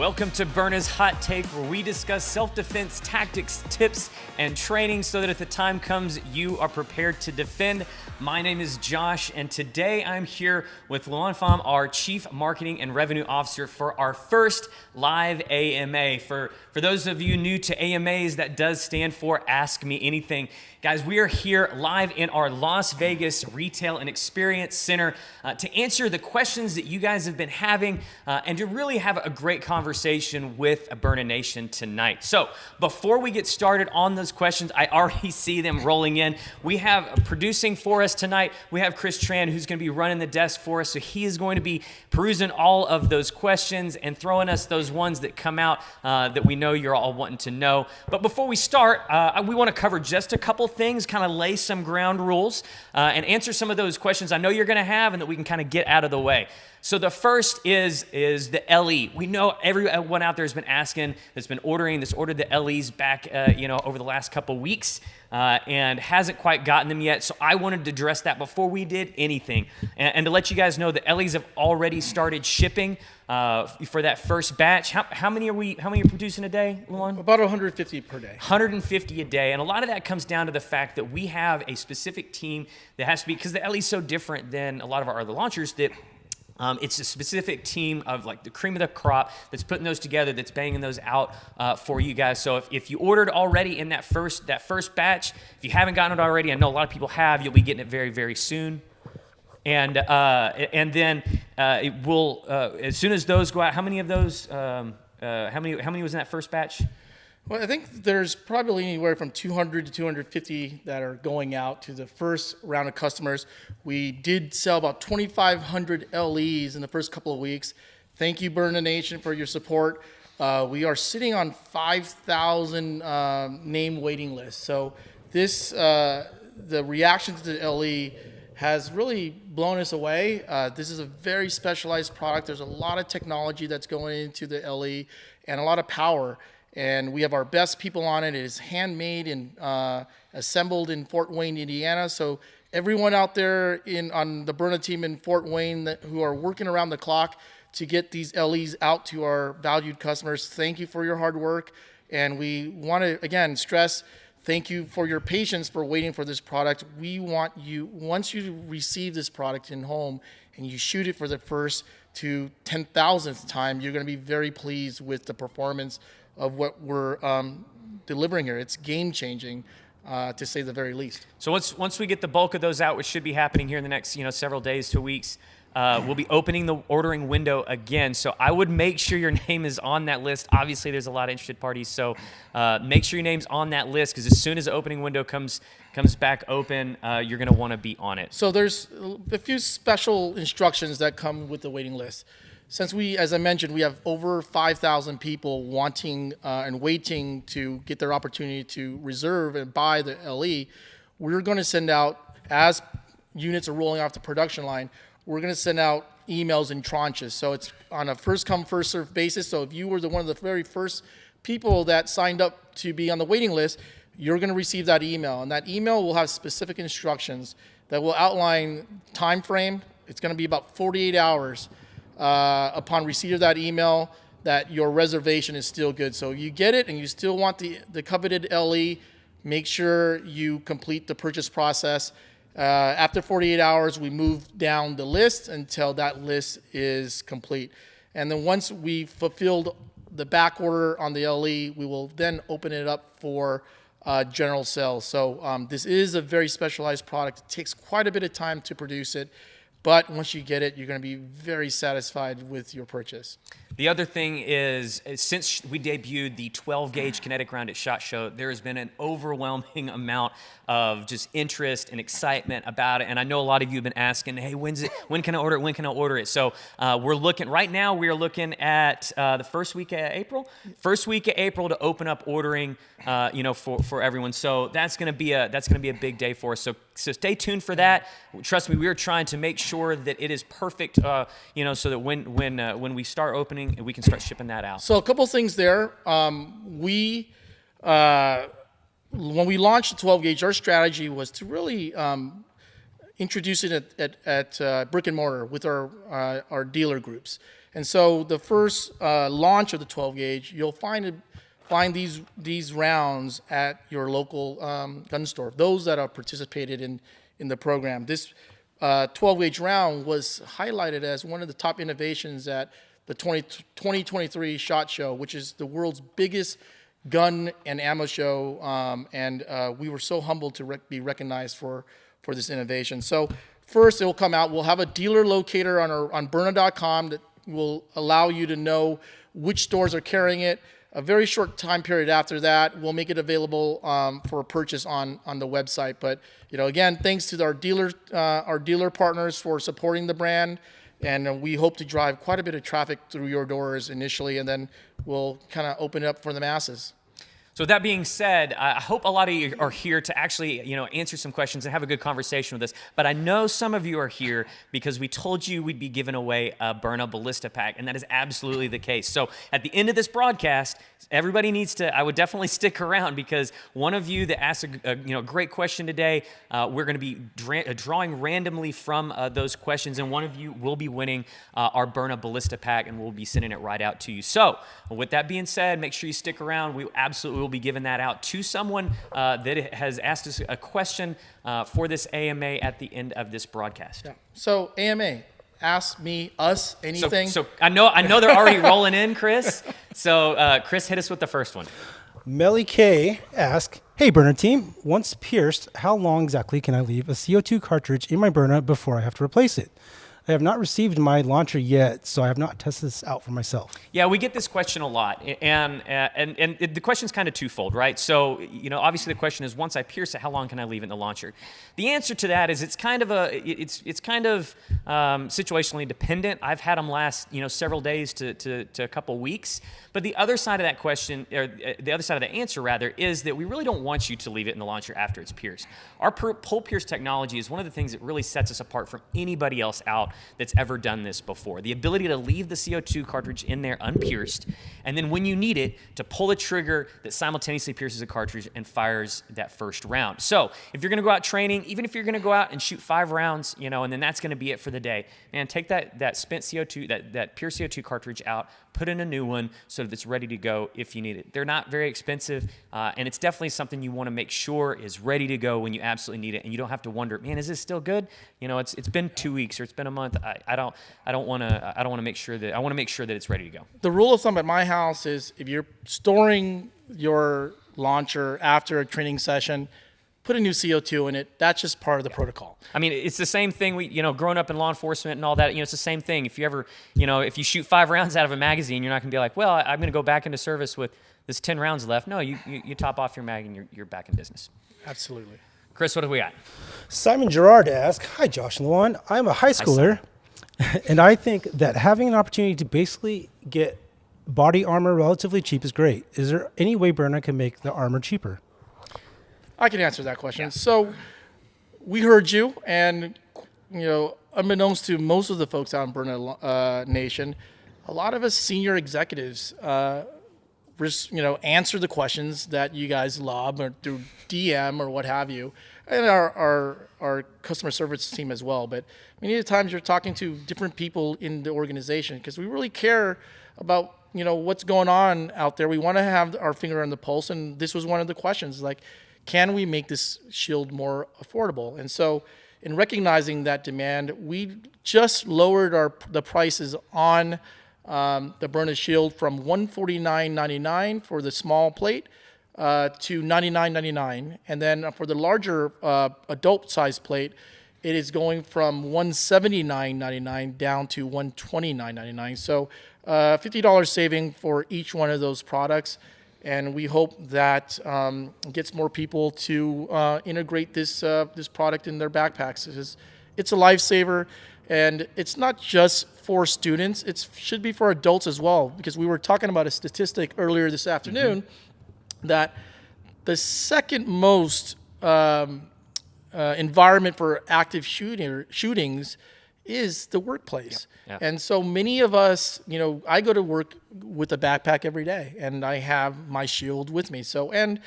Welcome to Byrna's Hot Take, where we discuss self-defense tactics, tips, and training so that if the time comes, you are prepared to defend. My name is Josh, and today I'm here with Luan, our Chief Marketing and Revenue Officer, for our first live AMA. For those of you new to AMAs, that does stand for Ask Me Anything. Guys, we are here live in our Las Vegas Retail and Experience Center to answer the questions that you guys have been having and to really have a great conversation with Byrna Nation tonight. So before we get started on those questions, I already see them rolling in. We have producing for us tonight, we have Chris Tran, who's going to be running the desk for us. So he is going to be perusing all of those questions and throwing us those ones that come out that we know you're all wanting to know. But before we start, we want to cover just a couple things, kind of lay some ground rules and answer some of those questions I know you're going to have and that we can kind of get out of the way. So the first is the LE. We know everyone out there has been asking, that's been ordered the LEs back, over the last couple weeks and hasn't quite gotten them yet. So I wanted to address that before we did anything, and to let you guys know the LEs have already started shipping for that first batch. How many are producing a day, Luan? About 150 per day. 150 a day, and a lot of that comes down to the fact that we have a specific team that has to be, because the LE is so different than a lot of our other launchers, that it's a specific team of like the cream of the crop that's putting those together, that's banging those out for you guys. So if you ordered already in that first batch, if you haven't gotten it already, I know a lot of people have, you'll be getting it very, very soon. And then it will, as soon as those go out, how many of those, how many was in that first batch? Well, I think there's probably anywhere from 200 to 250 that are going out to the first round of customers. We did sell about 2,500 LEs in the first couple of weeks. Thank you, Byrna Nation, for your support. We are sitting on 5,000 name waiting lists. So this, the reaction to the LE has really blown us away. This is a very specialized product. There's a lot of technology that's going into the LE and a lot of power. And we have our best people on it. It is handmade and assembled in Fort Wayne, Indiana. So everyone out there on the Byrna team in Fort Wayne who are working around the clock to get these LEs out to our valued customers, thank you for your hard work. And we want to, again, stress, thank you for your patience for waiting for this product. We want you, once you receive this product in home and you shoot it for the first to 10,000th time, you're going to be very pleased with the performance of what we're delivering here. It's game-changing, to say the very least. So once we get the bulk of those out, which should be happening here in the next several days to weeks, we'll be opening the ordering window again. So I would make sure your name is on that list. Obviously, there's a lot of interested parties, so make sure your name's on that list, because as soon as the opening window comes back open, you're going to want to be on it. So there's a few special instructions that come with the waiting list. Since as I mentioned, we have over 5,000 people wanting and waiting to get their opportunity to reserve and buy the LE, we're going to send out, as units are rolling off the production line, we're going to send out emails in tranches. So it's on a first-come, first-served basis. So if you were one of the very first people that signed up to be on the waiting list, you're going to receive that email. And that email will have specific instructions that will outline time frame. It's going to be about 48 hours upon receipt of that email that your reservation is still good. So you get it and you still want the coveted LE, make sure you complete the purchase process. After 48 hours, we move down the list until that list is complete. And then once we've fulfilled the back order on the LE, we will then open it up for general sales. So this is a very specialized product. It takes quite a bit of time to produce it. But once you get it, you're going to be very satisfied with your purchase. The other thing is, since we debuted the 12-gauge Kinetic round at SHOT Show, there has been an overwhelming amount of just interest and excitement about it. And I know a lot of you have been asking, hey, when can I order it? When can I order it? So we're looking, right now we are looking at the first week of April. First week of April to open up ordering, for everyone. So that's going to be a big day for us. So stay tuned for that. Trust me, we are trying to make sure that it is perfect, so that when we start opening, we can start shipping that out. So a couple things there. When we launched the 12 gauge, our strategy was to really introduce it at brick and mortar with our dealer groups. And so the first launch of the 12 gauge, you'll find these rounds at your local gun store. Those that are participated in the program. This 12 gauge round was highlighted as one of the top innovations at the 2023 SHOT Show, which is the world's biggest gun and ammo show, and we were so humbled to be recognized for this innovation. So first, it will come out. We'll have a dealer locator on Byrna.com that will allow you to know which stores are carrying it. A very short time period after that, we'll make it available for a purchase on the website. But again, thanks to our dealer partners for supporting the brand. And we hope to drive quite a bit of traffic through your doors initially, and then we'll kind of open it up for the masses. So with that being said, I hope a lot of you are here to actually, answer some questions and have a good conversation with us. But I know some of you are here because we told you we'd be giving away a Byrna Balistipac, and that is absolutely the case. So at the end of this broadcast, everybody needs to, I would definitely stick around, because one of you that asked a great question today, we're going to be drawing randomly from those questions, and one of you will be winning our Byrna Balistipac, and we'll be sending it right out to you. So with that being said, make sure you stick around. We absolutely will be giving that out to someone that has asked us a question for this AMA at the end of this broadcast. Yeah. So AMA, ask me, us, anything. So I know they're already rolling in, Chris. So Chris, hit us with the first one. Melly K asks, hey Byrna team, once pierced, how long exactly can I leave a CO2 cartridge in my Byrna before I have to replace it? I have not received my launcher yet, so I have not tested this out for myself. Yeah, we get this question a lot, and the question's kind of twofold, right? So, obviously the question is, once I pierce it, how long can I leave it in the launcher? The answer to that is it's kind of situationally dependent. I've had them last, several days to a couple weeks. But the other side of that question, or the other side of the answer rather, is that we really don't want you to leave it in the launcher after it's pierced. Our pull pierce technology is one of the things that really sets us apart from anybody else out that's ever done this before. The ability to leave the CO2 cartridge in there unpierced, and then when you need it, to pull a trigger that simultaneously pierces a cartridge and fires that first round. So if you're going to go out training, even if you're going to go out and shoot 5 rounds, and then that's going to be it for the day, man, take that spent CO2, that pure CO2 cartridge out, put in a new one so that it's ready to go if you need it. They're not very expensive, and it's definitely something you want to make sure is ready to go when you absolutely need it, and you don't have to wonder, man, is this still good? It's been 2 weeks or it's been a month. I want to make sure that it's ready to go. The rule of thumb at my house is if you're storing your launcher after a training session, put a new CO2 in it. That's just part of the protocol. I mean, it's the same thing. Growing up in law enforcement and all that, it's the same thing. If you ever, if you shoot 5 rounds out of a magazine, you're not going to be like, well, I'm going to go back into service with this 10 rounds left. No, you top off your mag and you're back in business. Absolutely. Chris, what do we got? Simon Gerard asks, hi Josh and Luan, I'm a high schooler, and I think that having an opportunity to basically get body armor relatively cheap is great. Is there any way Byrna can make the armor cheaper? I can answer that question. Yeah. So we heard you, and unbeknownst to most of the folks out in Byrna Nation, a lot of us senior executives, answer the questions that you guys lob or through DM or what have you, and our customer service team as well. But many of the times you're talking to different people in the organization because we really care about what's going on out there. We want to have our finger on the pulse, and this was one of the questions, like, can we make this shield more affordable? And so in recognizing that demand, we just lowered the prices on the Byrna shield from $149.99 for the small plate to $99.99. And then for the larger adult size plate, it is going from $179.99 down to $129.99. So $50 saving for each one of those products. And we hope that gets more people to integrate this product in their backpacks. It's a lifesaver, and it's not just for students. It should be for adults as well, because we were talking about a statistic earlier this afternoon that the second most environment for active shootings is the workplace. Yep. And so many of us, I go to work with a backpack every day, and I have my shield with me. So, and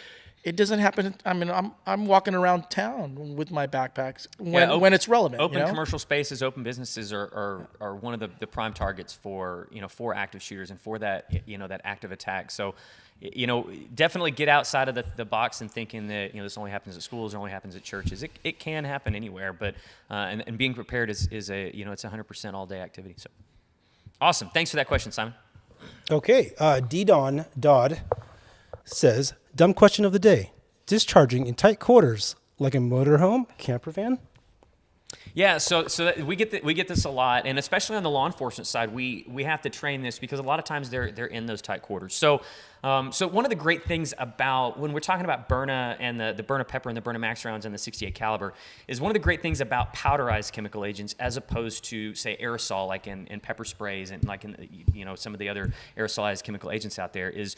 It doesn't happen. I mean, I'm walking around town with my backpacks when it's relevant. Open commercial spaces, open businesses are one of the prime targets for active shooters and for that that active attack. So, definitely get outside of the box and thinking that this only happens at schools or only happens at churches. It can happen anywhere, but and being prepared is it's 100% all day activity. So, awesome. Thanks for that question, Simon. Okay, D-Don Dodd says, dumb question of the day. Discharging in tight quarters like a motorhome, camper van? Yeah, so we get this a lot, and especially on the law enforcement side, we have to train this because a lot of times they're in those tight quarters. So one of the great things about when we're talking about Byrna and the Byrna Pepper and the Byrna Max rounds and the 68 caliber is one of the great things about powderized chemical agents as opposed to say aerosol like in pepper sprays and like in some of the other aerosolized chemical agents out there is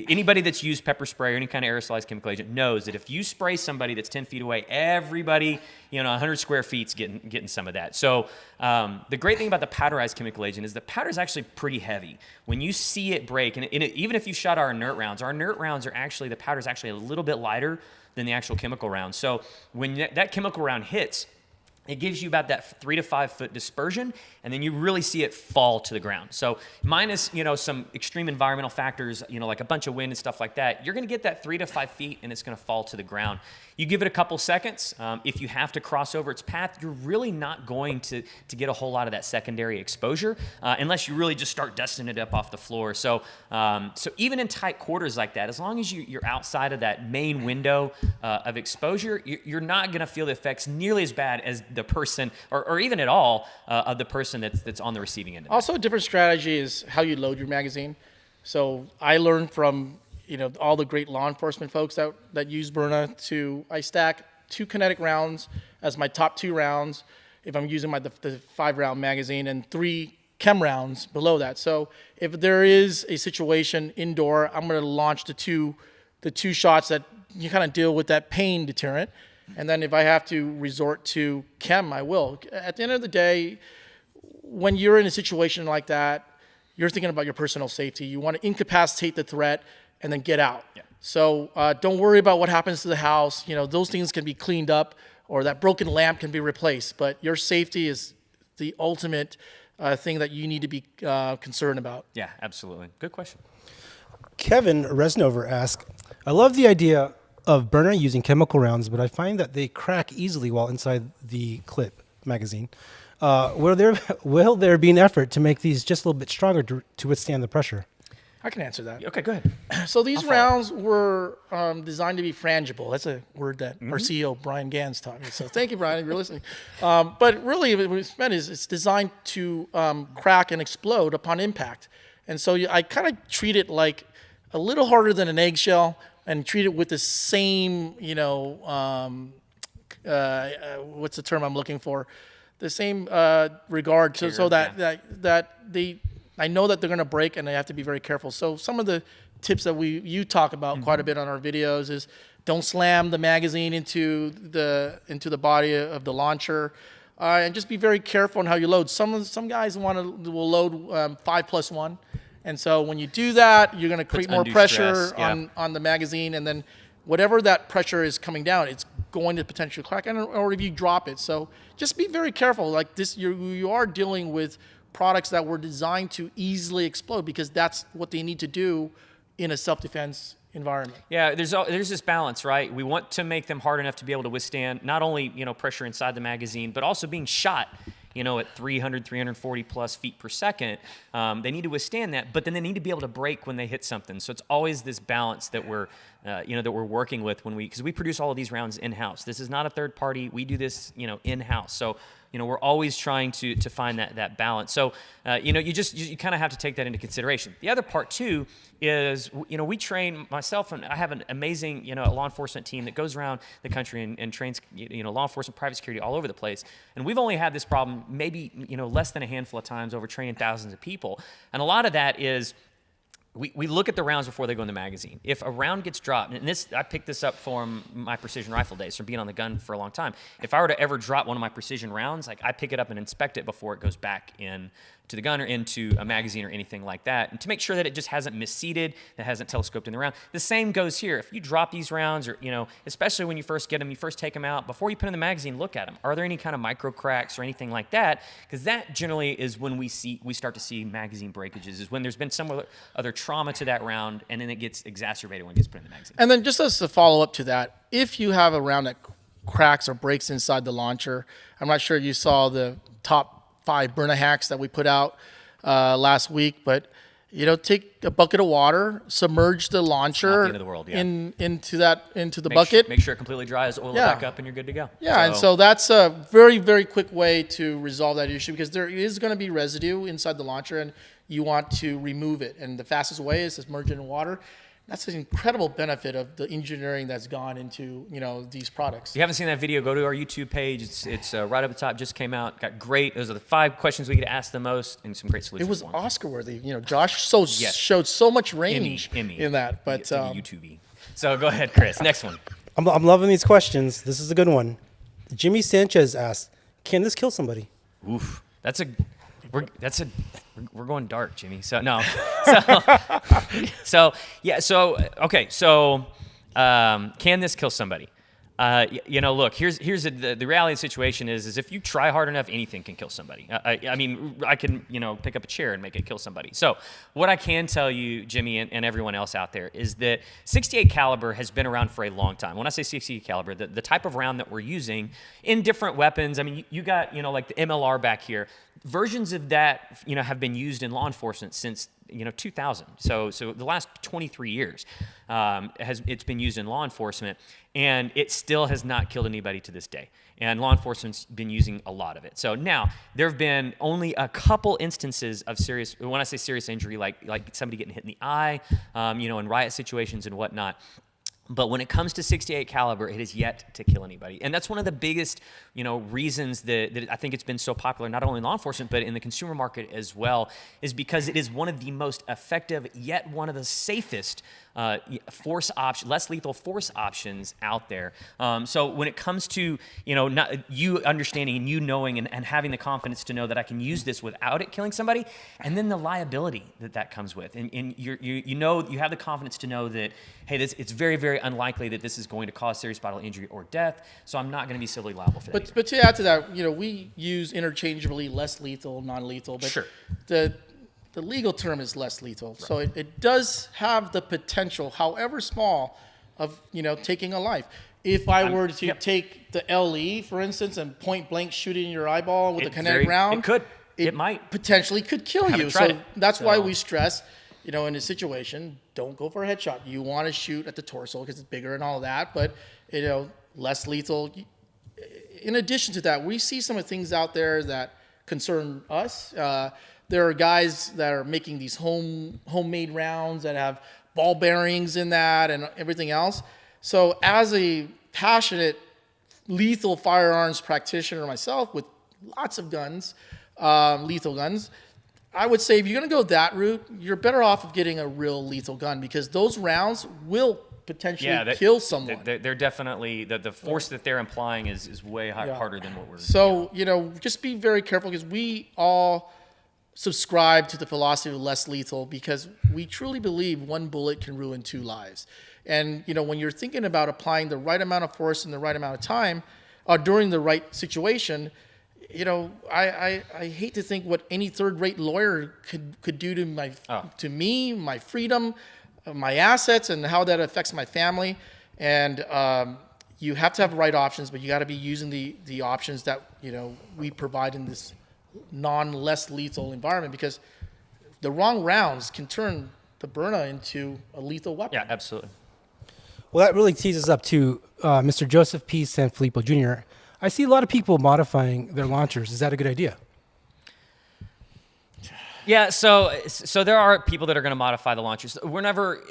anybody that's used pepper spray or any kind of aerosolized chemical agent knows that if you spray somebody that's 10 feet away, everybody 100 square feet's getting some of that. So the great thing about the powderized chemical agent is the powder is actually pretty heavy. When you see it break, and even if you shot our inert rounds are actually, the powder is actually a little bit lighter than the actual chemical round. So when that chemical round hits, it gives you about that 3 to 5 foot dispersion, and then you really see it fall to the ground. So minus, some extreme environmental factors, like a bunch of wind and stuff like that, you're going to get that 3 to 5 feet, and it's going to fall to the ground. You give it a couple seconds. If you have to cross over its path, you're really not going to get a whole lot of that secondary exposure unless you really just start dusting it up off the floor. So even in tight quarters like that, as long as you're outside of that main window of exposure, you're not going to feel the effects nearly as bad as the person, or even at all, of the person that's on the receiving end of it. Also, a different strategy is how you load your magazine. So I learned from all the great law enforcement folks that use Byrna I stack 2 Kinetic rounds as my top 2 rounds if I'm using the 5-round magazine and 3 chem rounds below that. So if there is a situation indoor, I'm going to launch the two shots that you kind of deal with that pain deterrent. And then if I have to resort to chem, I will. At the end of the day, when you're in a situation like that, you're thinking about your personal safety. You want to incapacitate the threat and then get out. Yeah. So don't worry about what happens to the house. Those things can be cleaned up or that broken lamp can be replaced. But your safety is the ultimate thing that you need to be concerned about. Yeah, absolutely. Good question. Kevin Resnover asks, I love the idea of Byrna using chemical rounds, but I find that they crack easily while inside the clip magazine. Will there be an effort to make these just a little bit stronger to withstand the pressure? I can answer that. Okay, go ahead. So these rounds were designed to be frangible. That's a word that our CEO, Brian Gans, taught me. So thank you, Brian, if you're listening. But really, what it's meant is it's designed to crack and explode upon impact. And so I kind of treat it like a little harder than an eggshell and treat it with the same, what's the term I'm looking for? The same regard, so that I know that they're going to break, and I have to be very careful. So some of the tips that you talk about quite a bit on our videos is don't slam the magazine into the body of the launcher, and just be very careful on how you load. Some guys will load 5+1, and so when you do that, you're going to create more pressure on the magazine, and then whatever that pressure is coming down, it's going to potentially crack, or if you drop it. So just be very careful. Like this, you are dealing with products that were designed to easily explode because that's what they need to do in a self-defense environment. Yeah, there's this balance, right? We want to make them hard enough to be able to withstand not only pressure inside the magazine, but also being shot at 300, 340 plus feet per second. They need to withstand that, but then they need to be able to break when they hit something. So it's always this balance that we're working with because we produce all of these rounds in-house. This is not a third party. We do this, in-house. So, we're always trying to find that balance. So, you kind of have to take that into consideration. The other part too is, we train myself, and I have an amazing, law enforcement team that goes around the country and trains, law enforcement, private security all over the place. And we've only had this problem maybe, less than a handful of times over training thousands of people. And a lot of that is we look at the rounds before they go in the magazine. If a round gets dropped, and I picked this up from my precision rifle days, from being on the gun for a long time. If I were to ever drop one of my precision rounds, like I pick it up and inspect it before it goes back in to the gun or into a magazine or anything like that, and to make sure that it just hasn't misseated, that hasn't telescoped in the round. The same goes here. If you drop these rounds, or especially when you first get them, you first take them out, before you put them in the magazine, look at them. Are there any kind of micro cracks or anything like that? Because that generally is when we start to see magazine breakages, is when there's been some other trauma to that round, and then it gets exacerbated when it gets put in the magazine. And then just as a follow-up to that, if you have a round that cracks or breaks inside the launcher, I'm not sure you saw the top 5 Byrna hacks that we put out last week, but take a bucket of water, submerge the launcher Not the end of the world, yeah. into the bucket. Make sure it completely dries, oil it back up, and you're good to go. Yeah, and so that's a very, very quick way to resolve that issue, because there is going to be residue inside the launcher, and you want to remove it. And the fastest way is to submerge it in water. That's an incredible benefit of the engineering that's gone into these products. If you haven't seen that video, go to our YouTube page. It's right up the top. Just came out. Got great. Those are the 5 questions we get asked the most, and some great solutions. It was Oscar worthy. Josh showed so much range in that. But YouTube. So go ahead, Chris. Next one. I'm loving these questions. This is a good one. Jimmy Sanchez asks, "Can this kill somebody?" Oof. We're going dark, Jimmy. So no. Okay. So can this kill somebody? Look, here's the reality of the situation is if you try hard enough, anything can kill somebody. I mean, I can pick up a chair and make it kill somebody. So what I can tell you, Jimmy, and everyone else out there, is that 68 caliber has been around for a long time. When I say 68 caliber, the type of round that we're using in different weapons. I mean, you got like the MLR back here. Versions of that have been used in law enforcement since 2000. So the last 23 years it's been used in law enforcement, and it still has not killed anybody to this day. And law enforcement's been using a lot of it. So now there have been only a couple instances of serious, when I say serious injury, like somebody getting hit in the eye, in riot situations and whatnot. But when it comes to 68 caliber, it has yet to kill anybody. And that's one of the biggest, reasons that I think it's been so popular, not only in law enforcement, but in the consumer market as well, is because it is one of the most effective, yet one of the safest less lethal force options out there. So when it comes to, not you understanding and you knowing and having the confidence to know that I can use this without it killing somebody, and then the liability that comes with, and you have the confidence to know that, hey, it's very, very unlikely that this is going to cause serious bodily injury or death, so I'm not going to be civilly liable for that. But to add to that, we use interchangeably less lethal, non-lethal, but sure. The legal term is less lethal. Right. So it does have the potential, however small, of taking a life. If I were to take the LE, for instance, and point blank shoot it in your eyeball with a kinetic round, it might potentially could kill you. So that's why we stress, in a situation, don't go for a headshot. You want to shoot at the torso because it's bigger and all that, but less lethal. In addition to that, we see some of the things out there that concern us. There are guys that are making these homemade rounds that have ball bearings in that and everything else. So as a passionate lethal firearms practitioner myself with lots of guns, lethal guns, I would say if you're going to go that route, you're better off of getting a real lethal gun, because those rounds will potentially kill someone. They're definitely, the force that they're implying is way harder than what we're... So, just be very careful, because we all subscribe to the philosophy of less lethal, because we truly believe one bullet can ruin 2 lives. And, when you're thinking about applying the right amount of force in the right amount of time, during the right situation, I hate to think what any third-rate lawyer could do to me, my freedom, my assets, and how that affects my family. And you have to have the right options, but you got to be using the options that we provide in this less lethal environment, because the wrong rounds can turn the Byrna into a lethal weapon. Yeah, absolutely. Well, that really tees us up to Mr. Joseph P. Sanfilippo Jr. I see a lot of people modifying their launchers. Is that a good idea? Yeah, so there are people that are going to modify the launchers. We're never,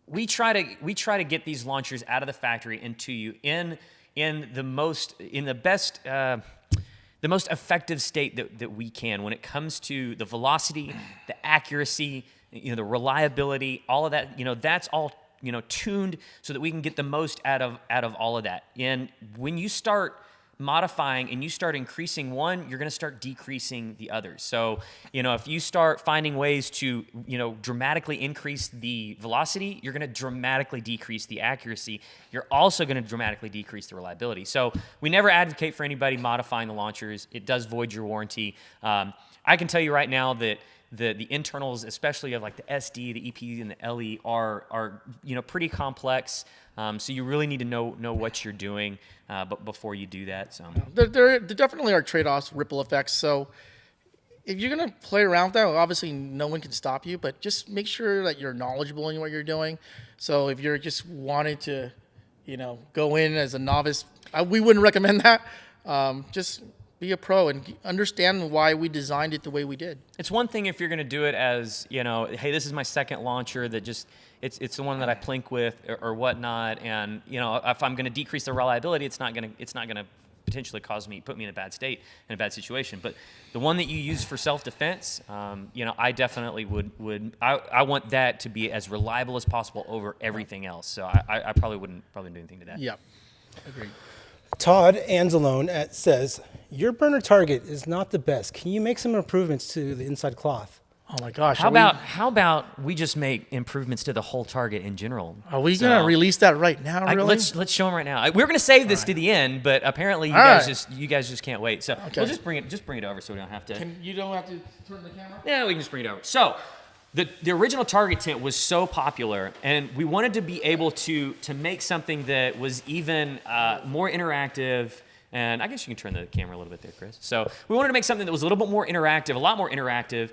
we try to get these launchers out of the factory and to you in the most effective state that we can when it comes to the velocity, the accuracy, the reliability, all of that, that's all, tuned so that we can get the most out of all of that. And when you start modifying and you start increasing one, you're going to start decreasing the others. So, if you start finding ways to, dramatically increase the velocity, you're going to dramatically decrease the accuracy. You're also going to dramatically decrease the reliability. So we never advocate for anybody modifying the launchers. It does void your warranty. I can tell you right now that the internals, especially of like the SD, the EP, and the LE, are pretty complex. So you really need to know what you're doing, but before you do that. So there definitely are trade-offs, ripple effects. So if you're gonna play around with that, obviously no one can stop you, but just make sure that you're knowledgeable in what you're doing. So if you're just wanting to, go in as a novice, we wouldn't recommend that. Just be a pro and understand why we designed it the way we did. It's one thing if you're going to do it as, hey, this is my second launcher that just, it's the one that I plink with or whatnot. And, if I'm going to decrease the reliability, it's not going to potentially put me in a bad state, in a bad situation. But the one that you use for self-defense, I definitely I want that to be as reliable as possible over everything else. So I probably wouldn't do anything to that. Yep. Agreed. Todd Anzalone says, your burner target is not the best. Can you make some improvements to the inside cloth? Oh my gosh. How about we just make improvements to the whole target in general? Are we going to release that right now, really? Let's show them right now. We're going to save this to the end, but apparently you guys just can't wait. So we'll just bring it over so we don't have to. You don't have to turn the camera? Yeah, we can just bring it over. So the original target tent was so popular, and we wanted to be able to make something that was even more interactive. And I guess you can turn the camera a little bit there, Chris. So we wanted to make something that was a little bit more interactive, a lot more interactive,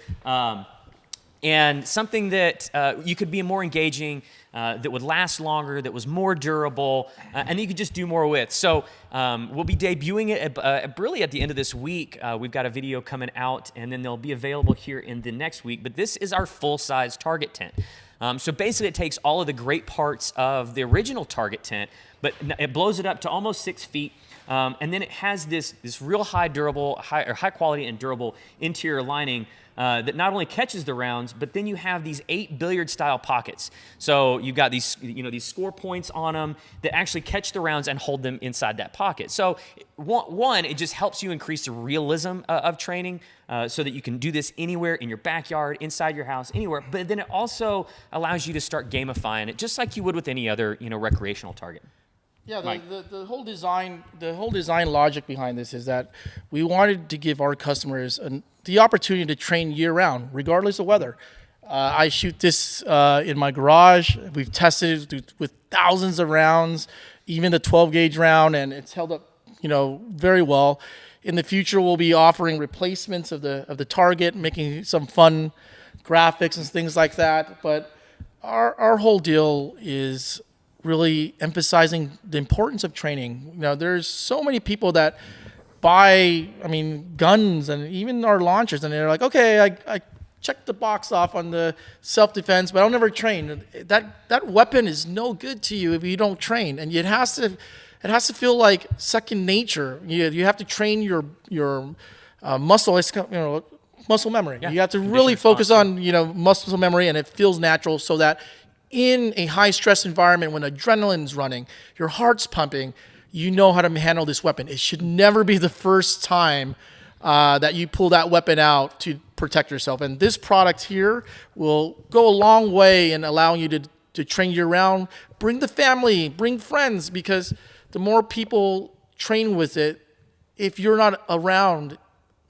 and something that you could be more engaging, that would last longer, that was more durable, and you could just do more with. So we'll be debuting it really at the end of this week. We've got a video coming out, and then they'll be available here in the next week. But this is our full-size target tent. So basically, it takes all of the great parts of the original target tent, but it blows it up to almost 6 feet. And then it has this real high quality and durable interior lining that not only catches the rounds, but then you have these 8 billiard style pockets. So you've got these score points on them that actually catch the rounds and hold them inside that pocket. So one, it just helps you increase the realism of training so that you can do this anywhere in your backyard, inside your house, anywhere. But then it also allows you to start gamifying it just like you would with any other recreational target. Yeah, the whole design logic behind this is that we wanted to give our customers the opportunity to train year round, regardless of weather. I shoot this in my garage. We've tested it with thousands of rounds, even the 12 gauge round, and it's held up, very well. In the future, we'll be offering replacements of the target, making some fun graphics and things like that. But our whole deal is really emphasizing the importance of training. There's so many people that buy, guns and even our launchers, and they're like, okay, I checked the box off on the self-defense, but I'll never train. That weapon is no good to you if you don't train, and it has to feel like second nature. You have to train your muscle. It's muscle memory. Yeah. You have to really focus on muscle memory, and it feels natural, so that in a high-stress environment, when adrenaline's running, your heart's pumping, you know how to handle this weapon. It should never be the first time that you pull that weapon out to protect yourself. And this product here will go a long way in allowing you to train year-round. Bring the family, bring friends, because the more people train with it, if you're not around,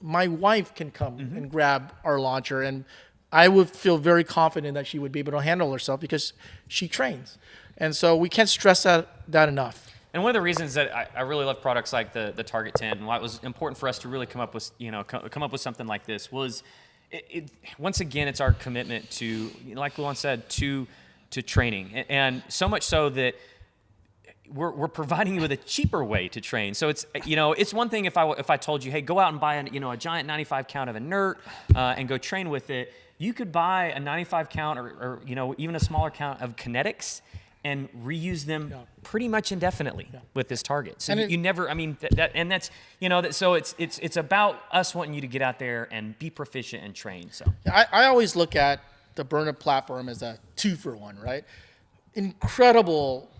my wife can come and grab our launcher, and I would feel very confident that she would be able to handle herself because she trains. And so we can't stress that enough. And one of the reasons that I really love products like the Target 10 and why it was important for us to really come up with something like this was, once again, it's our commitment to, like Luan said, to training. And so much so that we're providing you with a cheaper way to train. So it's one thing if I told you, hey, go out and buy a giant 95 count of inert and go train with it. You could buy a 95 count or even a smaller count of Kinetics and reuse them pretty much indefinitely with this target. So you never, so it's about us wanting you to get out there and be proficient and train. So I always look at the Byrna platform as a 2-for-1, right? Incredible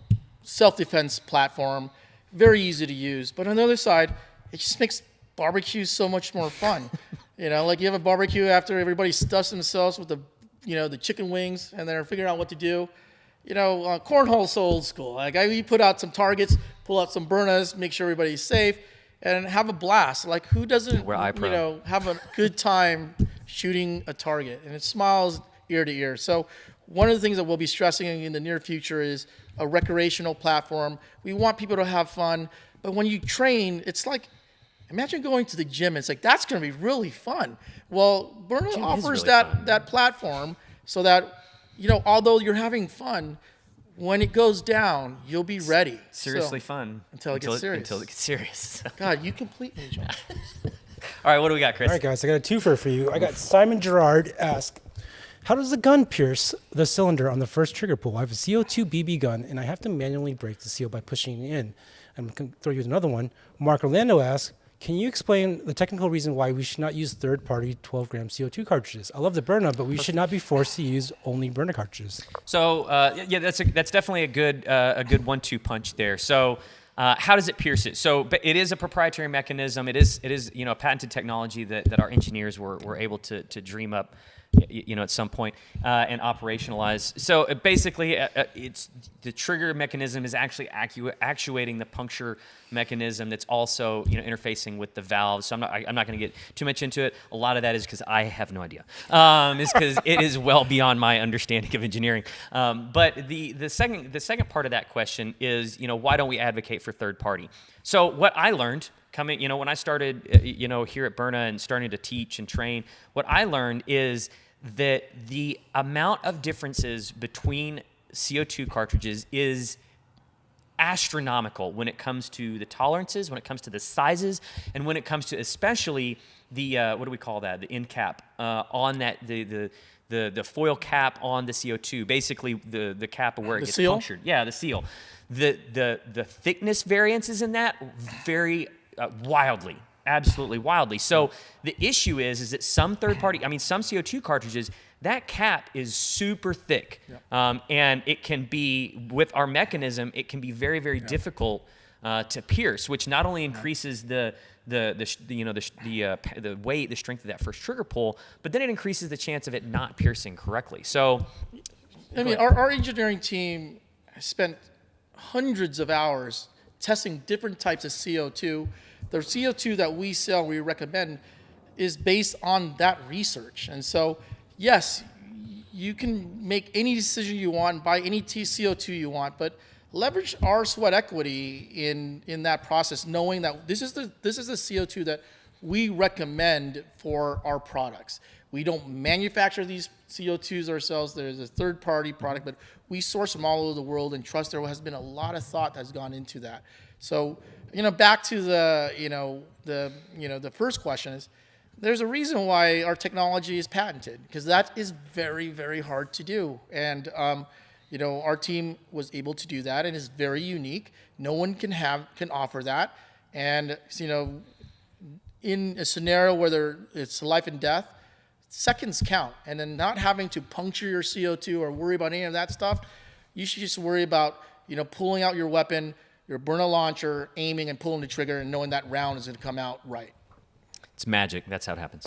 self-defense platform, very easy to use. But on the other side, it just makes barbecue so much more fun. Like you have a barbecue after everybody stuffs themselves with the chicken wings and they're figuring out what to do. Cornhole's so old school. Like you put out some targets, pull out some Byrnas, make sure everybody's safe, and have a blast. Like who doesn't, have a good time shooting a target? And it smiles ear to ear. So one of the things that we'll be stressing in the near future is a recreational platform. We want people to have fun, but when you train, it's like, imagine going to the gym. It's like, that's going to be really fun. Well, Byrna offers really that platform so that, although you're having fun, when it goes down, you'll be ready. Seriously fun. Until it gets serious. Until it gets serious. God, you complete me, John. All right, what do we got, Chris? All right, guys, I got a twofer for you. I got Simon Gerard ask, how does the gun pierce the cylinder on the first trigger pull? I have a CO2 BB gun, and I have to manually break the seal by pushing it in. I'm going to throw you another one. Mark Orlando asks, can you explain the technical reason why we should not use third-party 12-gram CO2 cartridges? I love the Byrna, but we should not be forced to use only Byrna cartridges. So, that's definitely a good 1-2 punch there. So, how does it pierce it? So, but it is a proprietary mechanism. It is a patented technology that our engineers were able to dream up, at some point and operationalize. So basically, it's the trigger mechanism is actually actuating the puncture mechanism that's also interfacing with the valves. So I'm not going to get too much into it. A lot of that is because I have no idea. It's because it is well beyond my understanding of engineering. But the second part of that question is why don't we advocate for third party? So what I learned when I started, here at Byrna and starting to teach and train, what I learned is that the amount of differences between CO2 cartridges is astronomical when it comes to the tolerances, when it comes to the sizes, and when it comes to especially the, what do we call that? The end cap on that, the foil cap on the CO2, basically the cap of where it gets seal? punctured. Yeah, the seal. The thickness variances in that very wildly, absolutely wildly. So the issue is that some some CO2 cartridges, that cap is super thick, and it can be, with our mechanism, it can be very, very difficult to pierce, which not only increases the weight, the strength of that first trigger pull, but then it increases the chance of it not piercing correctly. So, our engineering team spent hundreds of hours testing different types of CO2. The CO2 that we sell, we recommend, is based on that research. And so, yes, you can make any decision you want, buy any CO2 you want, but leverage our sweat equity in that process, knowing that this is the CO2 that we recommend for our products. We don't manufacture these CO2s ourselves. There's a third-party product, but we source them all over the world and trust there has been a lot of thought that's gone into that. So, back to the first question is, there's a reason why our technology is patented, because that is very, very hard to do. And, our team was able to do that, and it's very unique. No one can offer that. And, in a scenario where it's life and death, seconds count. And then not having to puncture your CO2 or worry about any of that stuff, you should just worry about, pulling out your weapon, your Byrna launcher, aiming and pulling the trigger, and knowing that round is going to come out right. it's magic. That's how it happens.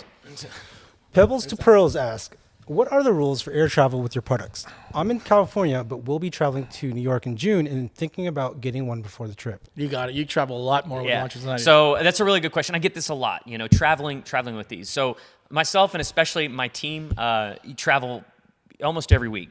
Pebbles to Pearls ask, what are the rules for air travel with your products? I'm in California, but we'll be traveling to New York in June and thinking about getting one before the trip. You got it. You travel a lot more with launches than I do. So that's a really good question. I get this a lot, traveling with these. So myself and especially my team travel almost every week.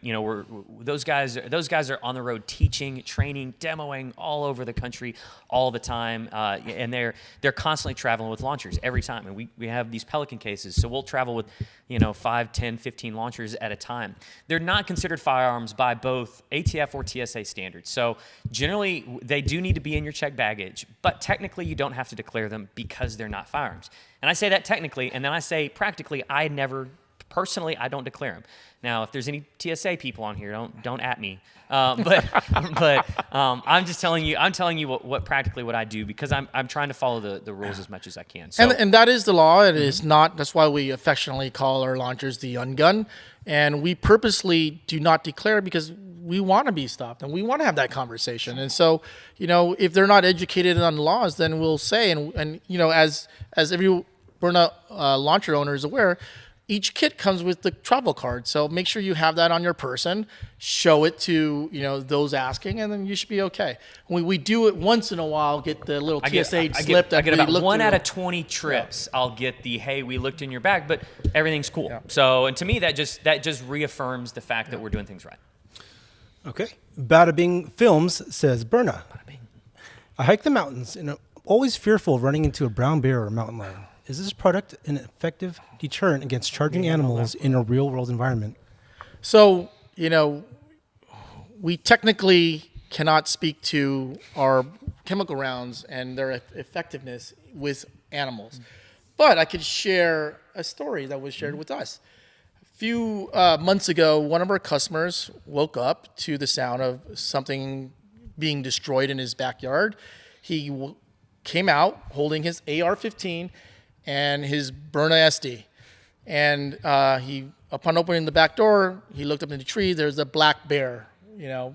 Those guys are on the road teaching, training, demoing all over the country all the time, and they're constantly traveling with launchers every time. And we have these Pelican cases, so we'll travel with 5, 10, 15 launchers at a time. They're not considered firearms by both ATF or TSA standards. So generally, they do need to be in your checked baggage, but technically you don't have to declare them because they're not firearms. And I say that technically, and then I say practically, I never Personally, I don't declare them. Now, if there's any TSA people on here, don't at me. But I'm just telling you. I'm telling you what practically what I do, because I'm trying to follow the rules as much as I can. So, and that is the law. It is not. That's why we affectionately call our launchers the ungun, and we purposely do not declare because we want to be stopped and we want to have that conversation. And so, if they're not educated on laws, then we'll say, and as every Byrna launcher owner is aware, each kit comes with the travel card. So make sure you have that on your person, show it to, those asking, and then you should be okay. We do it once in a while, get the little TSA slip that I get we about look 1 through. out of 20 trips. Yeah. I'll get the, hey, we looked in your bag, but everything's cool. Yeah. So, and to me, that just reaffirms the fact that we're doing things right. Okay. Bada Bing Films says, Byrna, I hike the mountains and I'm always fearful of running into a brown bear or a mountain lion. Is this product an effective deterrent against charging animals in a real-world environment? So, we technically cannot speak to our chemical rounds and their effectiveness with animals. But I could share a story that was shared with us. A few months ago, one of our customers woke up to the sound of something being destroyed in his backyard. He came out holding his AR-15 and his Byrna SD. And upon opening the back door, he looked up in the tree. There's a black bear,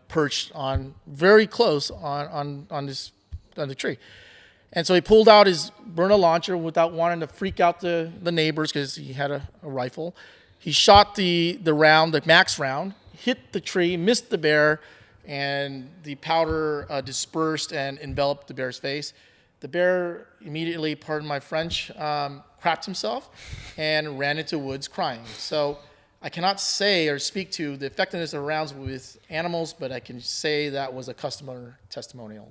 perched on very close on the tree. And so he pulled out his Byrna launcher without wanting to freak out the neighbors because he had a rifle. He shot the round, the max round, hit the tree, missed the bear, and the powder dispersed and enveloped the bear's face. The bear immediately, pardon my French, crapped himself and ran into woods crying. So I cannot say or speak to the effectiveness of rounds with animals, but I can say that was a customer testimonial.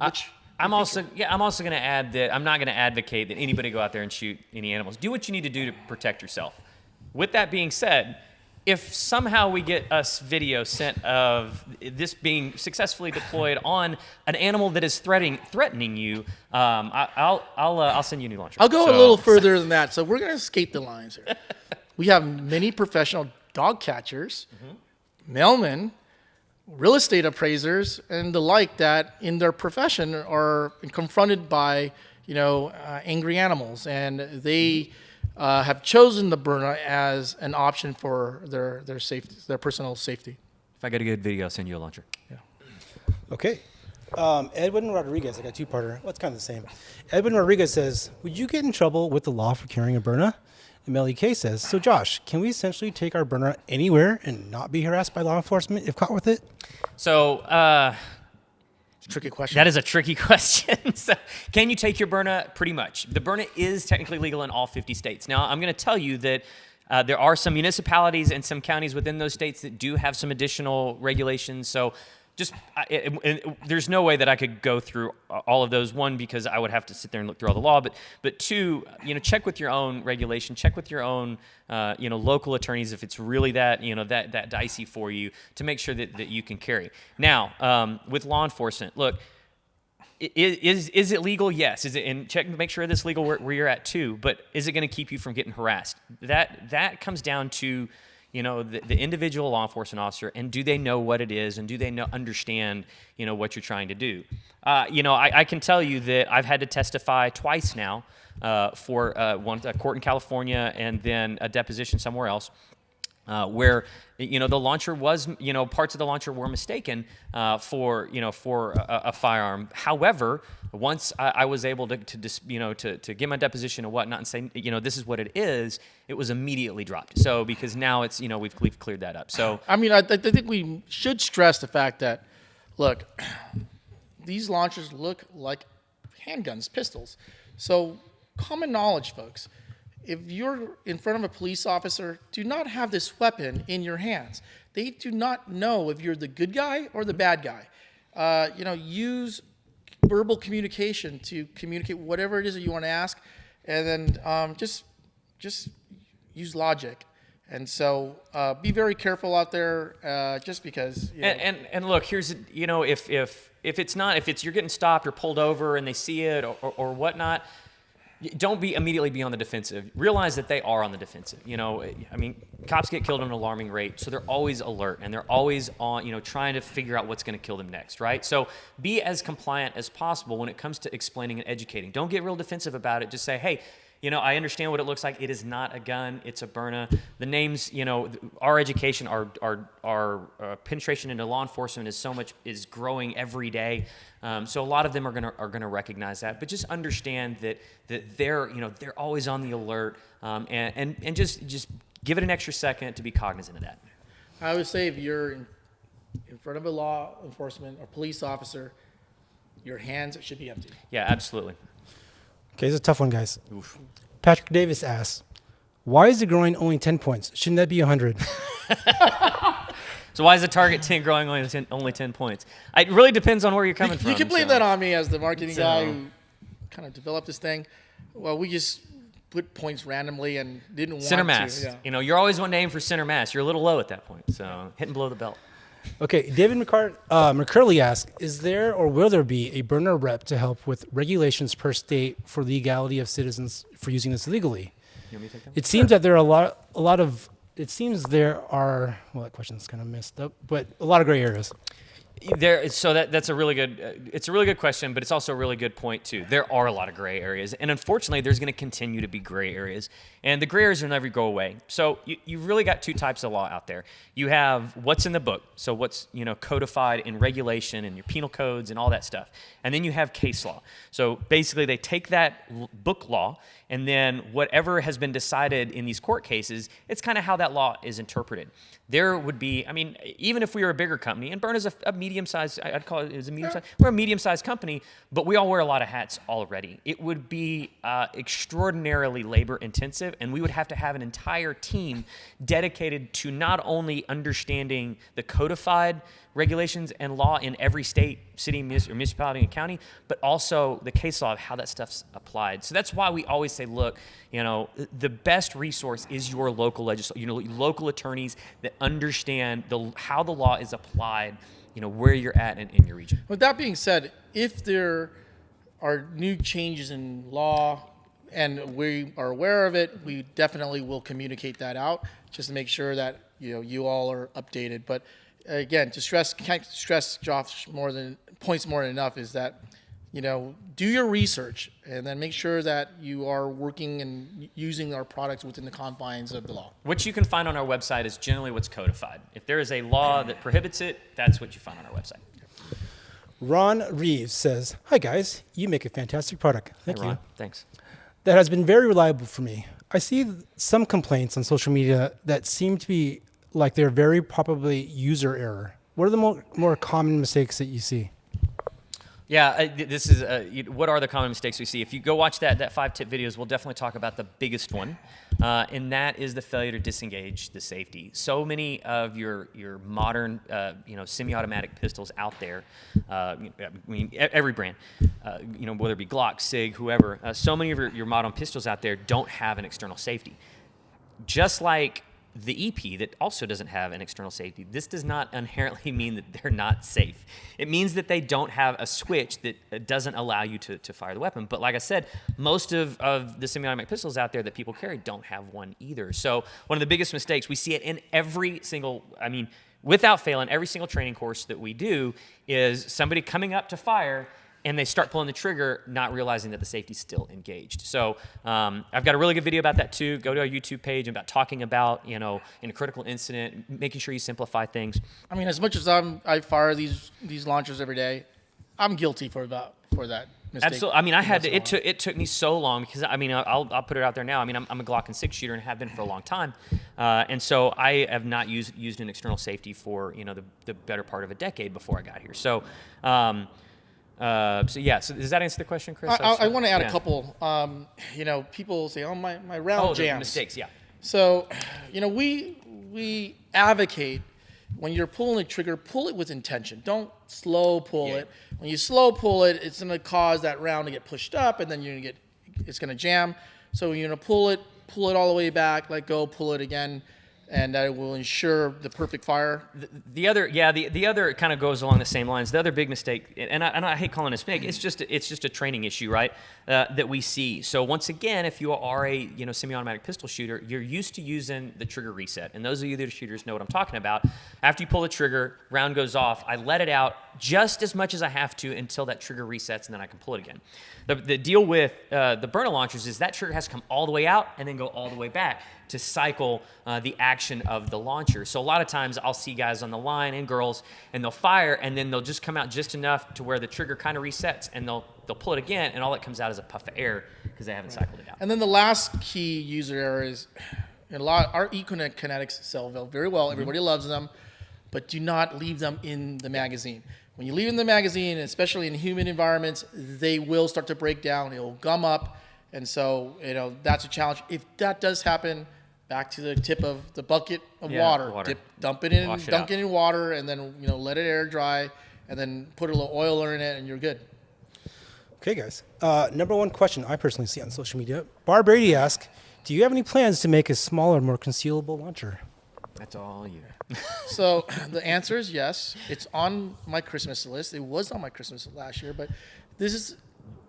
I'm also going to add that I'm not going to advocate that anybody go out there and shoot any animals. Do what you need to do to protect yourself. With that being said, if somehow we get us video sent of this being successfully deployed on an animal that is threatening you, I'll send you a new launcher. I'll go a little further than that. So we're going to skate the lines here. We have many professional dog catchers, mailmen, real estate appraisers, and the like that in their profession are confronted by angry animals, and they have chosen the Byrna as an option for their safety, their personal safety. If I get a good video, I'll send you a launcher. Yeah. Okay. Edwin Rodriguez, I got two-parter. Well, it's kind of the same. Edwin Rodriguez says, would you get in trouble with the law for carrying a Byrna? And Melly K says, so Josh, can we essentially take our Byrna anywhere and not be harassed by law enforcement if caught with it? So, tricky question. That is a tricky question. So, can you take your Byrna? Pretty much. The Byrna is technically legal in all 50 states. Now, I'm going to tell you that there are some municipalities and some counties within those states that do have some additional regulations. So there's no way that I could go through all of those. One, because I would have to sit there and look through all the law. But two, check with your own regulation. Check with your own, local attorneys if it's really that, that dicey for you, to make sure that you can carry. Now, with law enforcement, look, is it legal? Yes. Is it? And check, make sure it's legal where you're at too. But is it going to keep you from getting harassed? That comes down to the individual law enforcement officer, and do they know what it is, and do they understand, what you're trying to do? I can tell you that I've had to testify twice now for a court in California and then a deposition somewhere else, where the launcher was, parts of the launcher were mistaken for a firearm. However, once I was able to get my deposition and whatnot and say, this is what it is, it was immediately dropped. So because now it's, we've cleared that up. So I mean, I think we should stress the fact that, look, these launchers look like handguns, pistols. So common knowledge, folks. If you're in front of a police officer, do not have this weapon in your hands. They do not know if you're the good guy or the bad guy. Use verbal communication to communicate whatever it is that you want to ask, and then just use logic. And so be very careful out there, just because. And look, here's if you're getting stopped or pulled over and they see it or whatnot. Don't immediately be on the defensive. Realize that they are on the defensive. You know, I mean, cops get killed at an alarming rate, so they're always alert and they're always on, you know, trying to figure out what's going to kill them next, right? So be as compliant as possible when it comes to explaining and educating. Don't get real defensive about it. Just say, hey, you know, I understand what it looks like. It is not a gun. It's a Byrna. The names, you know, our education, our penetration into law enforcement is growing every day. So a lot of them are gonna recognize that. But just understand that they're, you know, they're always on the alert, and just give it an extra second to be cognizant of that. I would say if you're in front of a law enforcement or police officer, your hands should be empty. Yeah, absolutely. Okay, this is a tough one, guys. Oof. Patrick Davis asks, why is the groin only 10 points? Shouldn't that be 100? So why is the target 10 growing only 10 points? It really depends on where you're coming from. You can blame that on me as the marketing guy who kind of developed this thing. Well, we just put points randomly and didn't want center mass. to. Yeah. You know, you're always one to aim for center mass. You're a little low at that point, so hitting below the belt. Okay, David McCurley asks, is there or will there be a Byrna rep to help with regulations per state for legality of citizens for using this illegally? You want me to take that one? It seems that there are a lot of, well, that question's kind of messed up, but a lot of gray areas. So that's a really good. It's a really good question, but it's also a really good point too. There are a lot of gray areas, and unfortunately, there's going to continue to be gray areas, and the gray areas will never go away. So you've really got two types of law out there. You have what's in the book, so what's, you know, codified in regulation and your penal codes and all that stuff, and then you have case law. So basically, they take that book law, and then whatever has been decided in these court cases, it's kind of how that law is interpreted. There would be, I mean, even if we were a bigger company, and Byrna's a medium-sized, I'd call it as a medium-sized, we're a medium-sized company, but we all wear a lot of hats already. It would be extraordinarily labor-intensive, and we would have to have an entire team dedicated to not only understanding the codified regulations and law in every state, city, or municipality, and county, but also the case law of how that stuff's applied. So that's why we always say, look, you know, the best resource is your local legislature, you know, local attorneys that understand how the law is applied, you know, where you're at in your region. With that being said, if there are new changes in law and we are aware of it, we definitely will communicate that out just to make sure that, you know, you all are updated. But again, can't stress Josh more than enough is that, you know, do your research and then make sure that you are working and using our products within the confines of the law. What you can find on our website is generally what's codified. If there is a law that prohibits it, that's what you find on our website. Ron Reeves says, hi guys, you make a fantastic product. Thank Hey, you. Ron, thanks. That has been very reliable for me. I see some complaints on social media that seem to be like they're very probably user error. What are the more common mistakes that you see? Yeah, this is what are the common mistakes we see? If you go watch that 5-tip videos, we'll definitely talk about the biggest one, and that is the failure to disengage the safety. So many of your modern, you know, semi-automatic pistols out there, I mean, every brand, you know, whether it be Glock, SIG, whoever, so many of your modern pistols out there don't have an external safety. Just like the EP that also doesn't have an external safety. This does not inherently mean that they're not safe. It means that they don't have a switch that doesn't allow you to fire the weapon. But like I said, most of the semi-automatic pistols out there that people carry don't have one either. So one of the biggest mistakes, we see it in every single, I mean, without fail, in every single training course that we do, is somebody coming up to fire and they start pulling the trigger, not realizing that the safety's still engaged. So I've got a really good video about that too. Go to our YouTube page about talking about, you know, in a critical incident, making sure you simplify things. I mean, as much as I fire these launchers every day, I'm guilty for that mistake. Absolutely. I mean, I had to. It took me so long because I mean, I'll put it out there now. I mean, I'm a Glock and 6 shooter and have been for a long time, and so I have not used an external safety for, you know, the better part of a decade before I got here. So. So does that answer the question, Chris? I want to add a couple. You know, people say, "Oh, my round jams." Mistakes, yeah. So, you know, we advocate when you're pulling the trigger, pull it with intention. Don't slow pull it. When you slow pull it, it's going to cause that round to get pushed up, and then it's going to jam. So you're going to pull it all the way back, let go, pull it again. and that it will ensure the perfect fire. The other kind of goes along the same lines. The other big mistake, and I hate calling this big, it's just a training issue, right? That we see. So once again, if you are a semi-automatic pistol shooter, you're used to using the trigger reset, and those of you that are shooters know what I'm talking about. After you pull the trigger, round goes off. I let it out just as much as I have to until that trigger resets, and then I can pull it again. The deal with the Byrna launchers is that trigger has to come all the way out and then go all the way back to cycle the action of the launcher. So a lot of times I'll see guys on the line and girls, and they'll fire, and then they'll just come out just enough to where the trigger kind of resets, and they'll pull it again, and all that comes out is a puff of air because they haven't cycled it out. And then the last key user error is our Kinetics sell very well. Everybody loves them, but do not leave them in the magazine. When you leave them in the magazine, especially in humid environments, they will start to break down. It will gum up, and so that's a challenge. If that does happen, back to the tip of the bucket of water. Dump it in, dunk it in water, and then let it air dry, and then put a little oil in it, and you're good. Okay, guys. Number one question I personally see on social media. Barb Brady asks, do you have any plans to make a smaller, more concealable launcher? That's all you. So the answer is yes. It's on my Christmas list. It was on my Christmas list last year, but this is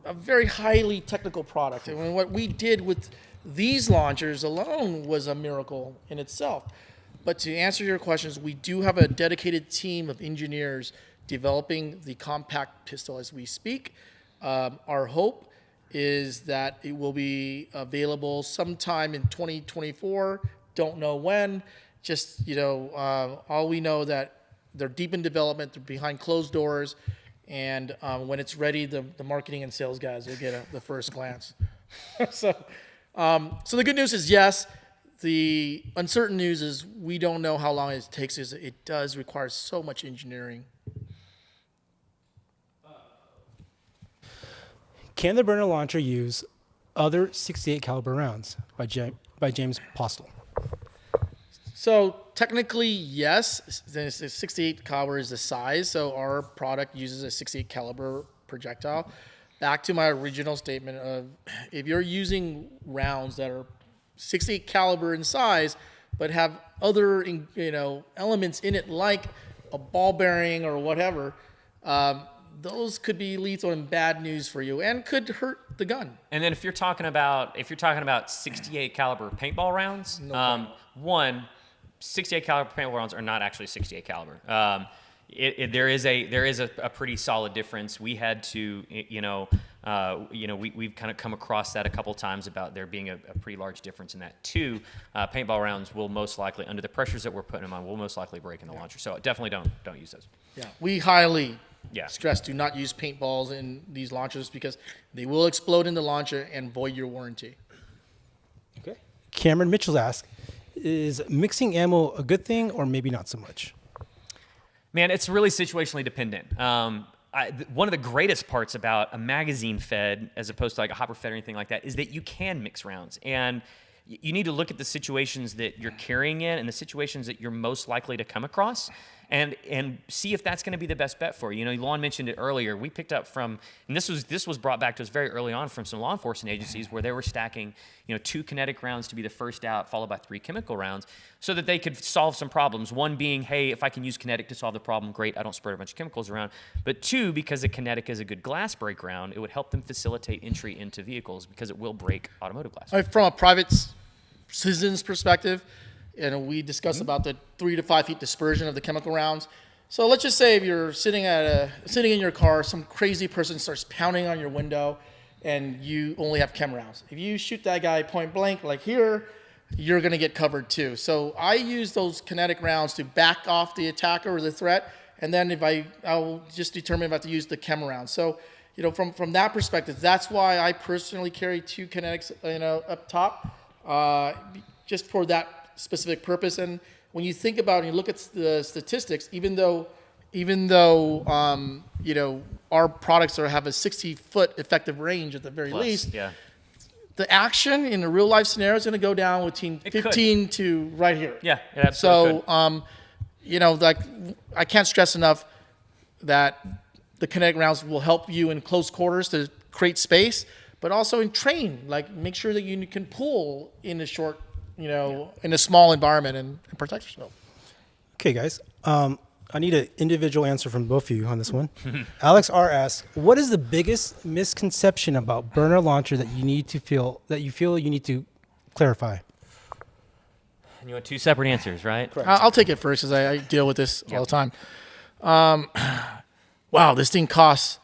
a very highly technical product. And what we did with these launchers alone was a miracle in itself. But to answer your questions, we do have a dedicated team of engineers developing the compact pistol as we speak. Our hope is that it will be available sometime in 2024. Don't know when. Just, all we know that they're deep in development, they're behind closed doors, and when it's ready, the marketing and sales guys will get the first glance. So the good news is yes. The uncertain news is we don't know how long it takes. It does require so much engineering. Can the Byrna launcher use other 68 caliber rounds by James Postle? So technically, yes. The 68 caliber is the size, so our product uses a 68 caliber projectile. Back to my original statement of if you're using rounds that are 68 caliber in size, but have other elements in it like a ball bearing or whatever, those could be lethal and bad news for you and could hurt the gun. And then if you're talking about 68 caliber paintball rounds, 68 caliber paintball rounds are not actually 68 caliber. There is a pretty solid difference. We had to, we've kind of come across that a couple times about there being a pretty large difference in that too. Paintball rounds will most likely, under the pressures that we're putting them on, will most likely break in the launcher. So definitely don't use those. Yeah, we highly stress do not use paintballs in these launchers because they will explode in the launcher and void your warranty. Okay. Cameron Mitchell asks, is mixing ammo a good thing or maybe not so much? Man, it's really situationally dependent. One of the greatest parts about a magazine fed as opposed to like a hopper fed or anything like that is that you can mix rounds. And you need to look at the situations that you're carrying in and the situations that you're most likely to come across and see if that's going to be the best bet for you. Luan mentioned it earlier. We picked up from, and this was brought back to us very early on from some law enforcement agencies where they were stacking, 2 kinetic rounds to be the first out, followed by 3 chemical rounds, so that they could solve some problems. One being, hey, if I can use kinetic to solve the problem, great, I don't spread a bunch of chemicals around. But 2, because the kinetic is a good glass break round, it would help them facilitate entry into vehicles because it will break automotive glass. From a private citizen's perspective, we discussed about the 3 to 5 feet dispersion of the chemical rounds. So let's just say if you're sitting in your car, some crazy person starts pounding on your window, and you only have chem rounds. If you shoot that guy point blank, like here, you're going to get covered too. So I use those kinetic rounds to back off the attacker or the threat, and then I'll just determine if I have to use the chem rounds. So from that perspective, that's why I personally carry 2 kinetics up top, just for that specific purpose. And when you think about it, and you look at the statistics, even though our products have a 60-foot effective range at the very least, the action in a real life scenario is going to go down between 15 to right here. Yeah, it absolutely could. I can't stress enough that the kinetic rounds will help you in close quarters to create space, but also in train, like make sure that you can pull in a short in a small environment and protect yourself. Okay, guys. I need an individual answer from both of you on this one. Alex R asks, "What is the biggest misconception about Byrna launcher that you feel you need to clarify?" And you want 2 separate answers, right? Correct. I'll take it first because I deal with this all the time. Wow, this thing costs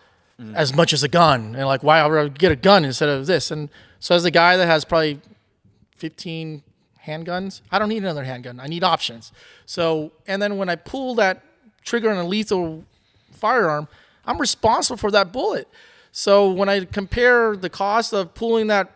as much as a gun, and like, why I would get a gun instead of this? And so, as a guy that has probably 15 handguns, I don't need another handgun. I need options. So, and then when I pull that trigger on a lethal firearm, I'm responsible for that bullet. So when I compare the cost of pulling that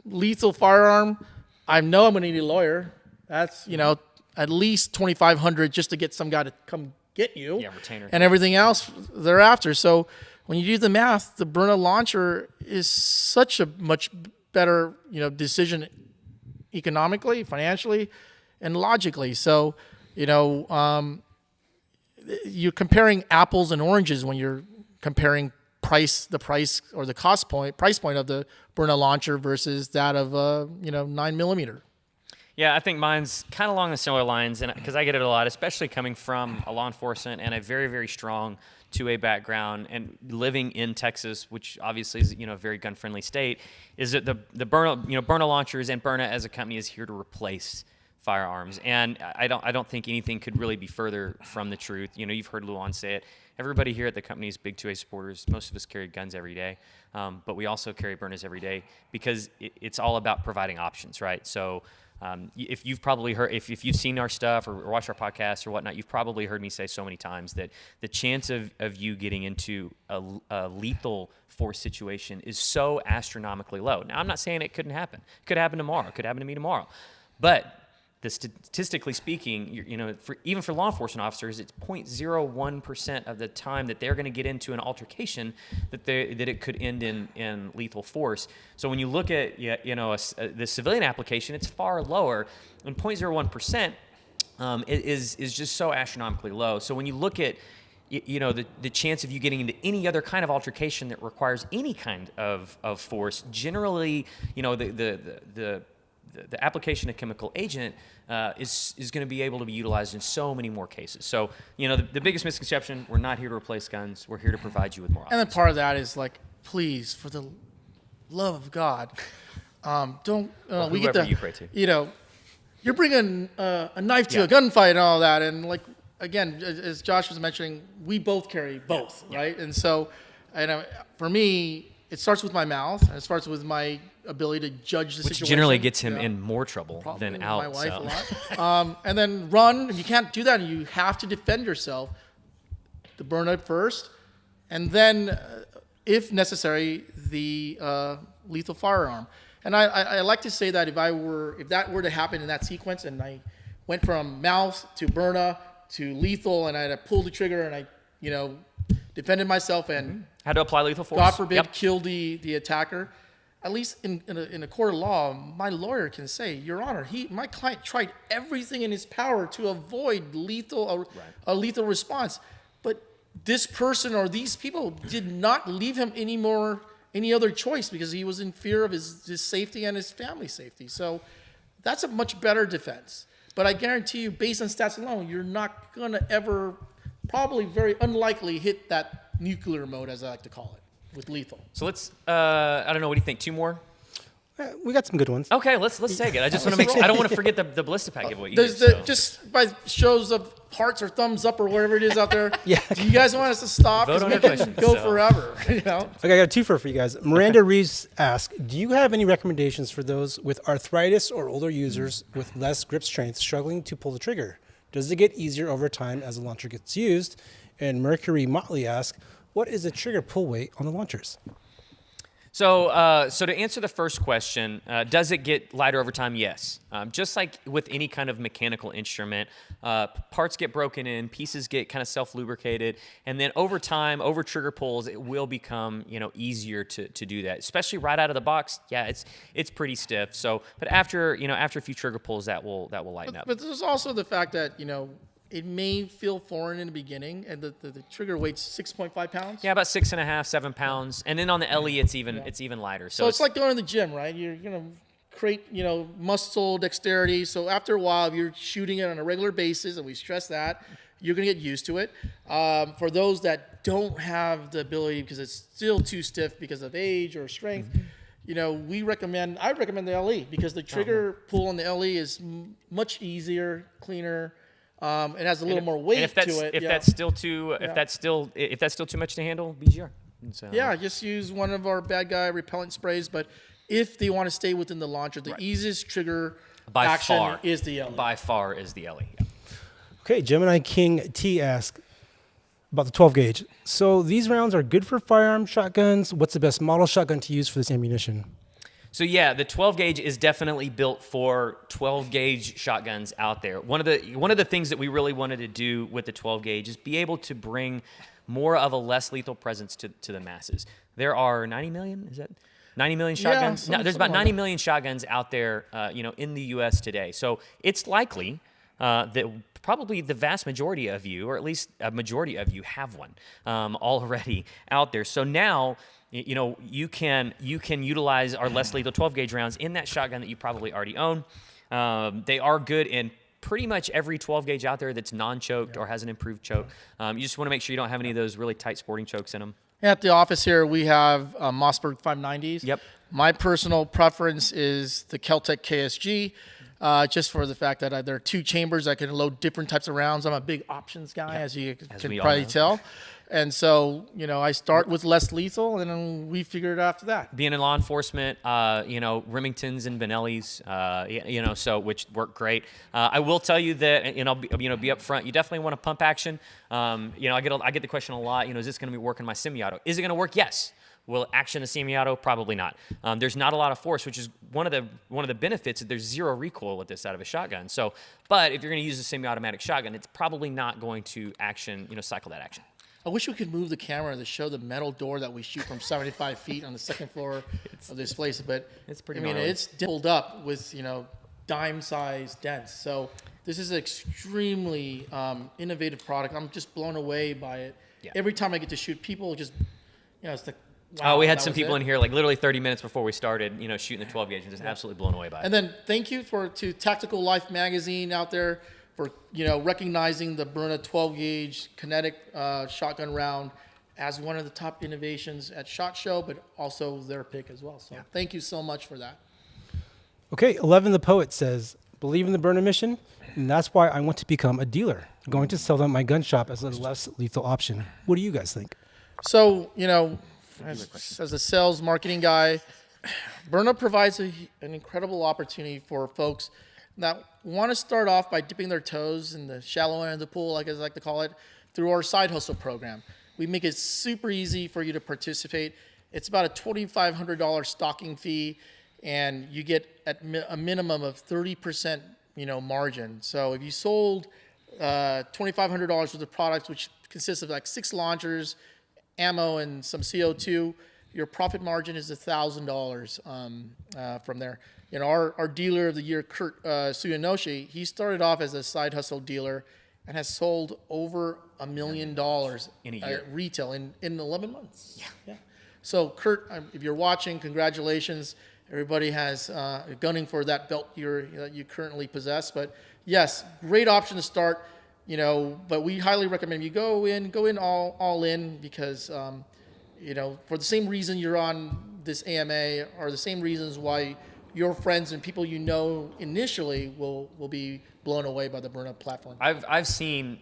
lethal firearm, I know I'm going to need a lawyer. That's, at least $2,500 just to get some guy to come get you. Yeah, retainer. And everything else thereafter. So when you do the math, the Byrna launcher is such a much better, decision economically, financially, and logically. So, you're comparing apples and oranges when you're comparing the price or the price point of the Byrna launcher versus that of 9mm. Yeah, I think mine's kind of along the similar lines, and because I get it a lot, especially coming from a law enforcement and a very, very strong 2A background, and living in Texas, which obviously is a very gun-friendly state, is that the Byrna launchers and Byrna as a company is here to replace firearms, and I don't think anything could really be further from the truth. You've heard Luan say it. Everybody here at the company is big 2A supporters. Most of us carry guns every day, but we also carry Byrnas every day because it's all about providing options, right? So. If you've probably heard, if you've seen our stuff or watched our podcast or whatnot, you've probably heard me say so many times that the chance of you getting into a lethal force situation is so astronomically low. Now, I'm not saying it couldn't happen. It could happen tomorrow. It could happen to me tomorrow. But statistically speaking, even for law enforcement officers, it's 0.01% of the time that they're going to get into an altercation that it could end in lethal force. So when you look at the civilian application, it's far lower, and 0.01% is just so astronomically low. So when you look at the chance of you getting into any other kind of altercation that requires any kind of force, generally, the application of chemical agent is going to be able to be utilized in so many more cases. So, the biggest misconception, we're not here to replace guns. We're here to provide you with more options. And then part of that is like, please, for the love of God, don't, we get you pray to. You're bringing a knife to a gunfight and all that. And like, again, as Josh was mentioning, we both carry both, right? And so, for me, it starts with my mouth, and it starts with my ability to judge the situation. Which generally gets him in more trouble than out. My wife a lot. And then run. You can't do that. You have to defend yourself. The Byrna first, and then, if necessary, the lethal firearm. And I like to say that if that were to happen in that sequence, and I went from mouth to Byrna to lethal, and I had to pull the trigger, and I defended myself and had to apply lethal force. God forbid, kill the attacker. At least in a court of law, my lawyer can say, Your Honor, my client tried everything in his power to avoid a lethal response, but this person or these people did not leave him any other choice because he was in fear of his safety and his family's safety. So that's a much better defense. But I guarantee you, based on stats alone, you're not going to ever, probably very unlikely, hit that nuclear mode, as I like to call it, with lethal. So let's, I don't know, what do you think? 2 more? We got some good ones. Okay, let's take it. I just want to make sure. I don't want to forget the Balistipac giveaway either. Just by shows of hearts or thumbs up or whatever it is out there, Yeah. do you guys want us to stop? Vote on we the can question, go so. forever. Okay, I got a twofer for you guys. Miranda Reeves asks, do you have any recommendations for those with arthritis or older users with less grip strength struggling to pull the trigger? Does it get easier over time as the launcher gets used? And Mercury Motley asks, what is the trigger pull weight on the launchers? So to answer the first question, does it get lighter over time? Yes. Just like with any kind of mechanical instrument, parts get broken in, pieces get kind of self-lubricated, and then over time, over trigger pulls, it will become easier to do that. Especially right out of the box, yeah, it's pretty stiff. So, but after a few trigger pulls, that will lighten up. But there's also the fact that it may feel foreign in the beginning, and the trigger weight's 6.5 pounds. Yeah, about 6.5, 7 pounds, and then on the LE, it's even lighter. So it's like going to the gym, right? You're gonna create, muscle dexterity. So after a while, if you're shooting it on a regular basis, and we stress that, you're going to get used to it. For those that don't have the ability because it's still too stiff because of age or strength, I recommend the LE because the trigger pull on the LE is much easier, cleaner. It has a little more weight to it. If that's still too much to handle, BGR. So. Yeah, just use one of our bad guy repellent sprays. But if they want to stay within the launcher, the easiest trigger action is the LE. By far is the LE. Yeah. Okay, Gemini King T asks about the 12 gauge. So these rounds are good for firearm shotguns. What's the best model shotgun to use for this ammunition? So yeah, the 12 gauge is definitely built for 12 gauge shotguns out there. One of the things that we really wanted to do with the 12 gauge is be able to bring more of a less lethal presence to the masses. There are 90 million, is that 90 million shotguns? Yeah, there's about 90 million shotguns out there, in the U.S. today. So it's likely that probably the vast majority of you, or at least a majority of you, have one already out there. So now, you can utilize our less lethal 12 gauge rounds in that shotgun that you probably already own. They are good in pretty much every 12 gauge out there that's non-choked or has an improved choke. You just want to make sure you don't have any of those really tight sporting chokes in them. At the office here, we have Mossberg 590s. Yep. My personal preference is the Keltec KSG, just for the fact that there are two chambers. I can load different types of rounds. I'm a big options guy, as you can probably tell. And so, I start with less lethal, and then we figure it out after that. Being in law enforcement, Remingtons and Benellis, so which work great. I will tell you that, and I'll be up front. You definitely want to pump action. I get the question a lot. Is this going to be working my semi-auto? Is it going to work? Yes. Will it action the semi-auto? Probably not. There's not a lot of force, which is one of the benefits. There's zero recoil with this out of a shotgun. So, but if you're going to use a semi-automatic shotgun, it's probably not going to cycle that action. I wish we could move the camera to show the metal door that we shoot from 75 feet on the second floor of this place. But it's pretty. It's dimpled up with dime-sized dents. So this is an extremely innovative product. I'm just blown away by it. Yeah. Every time I get to shoot, people just it's like. Wow, we had some people in here like literally 30 minutes before we started, shooting the 12 gauge and just absolutely blown away by it. And then thank you to Tactical Life magazine out there for recognizing the Byrna 12 gauge kinetic shotgun round as one of the top innovations at SHOT Show, but also their pick as well. So thank you so much for that. Okay, 11 the Poet says, believe in the Byrna mission, and that's why I want to become a dealer. I'm going to sell them my gun shop as a less lethal option. What do you guys think? So, as a sales marketing guy, Byrna provides an incredible opportunity for folks that want to start off by dipping their toes in the shallow end of the pool, like I like to call it, through our side hustle program. We make it super easy for you to participate. It's about a $2,500 stocking fee, and you get at a minimum of 30% margin. So if you sold $2,500 worth of products, which consists of like 6 launchers, ammo, and some CO2, your profit margin is $1,000 from there. Our dealer of the year, Kurt Suyanoshi, he started off as a side hustle dealer and has sold over $1 million in a year retail in 11 months. Yeah. So Kurt, if you're watching, congratulations. Everybody has gunning for that belt you currently possess. But yes, great option to start. But we highly recommend you go in all in because, for the same reason you're on this AMA are the same reasons why your friends and people initially will be blown away by the Byrna platform. I've seen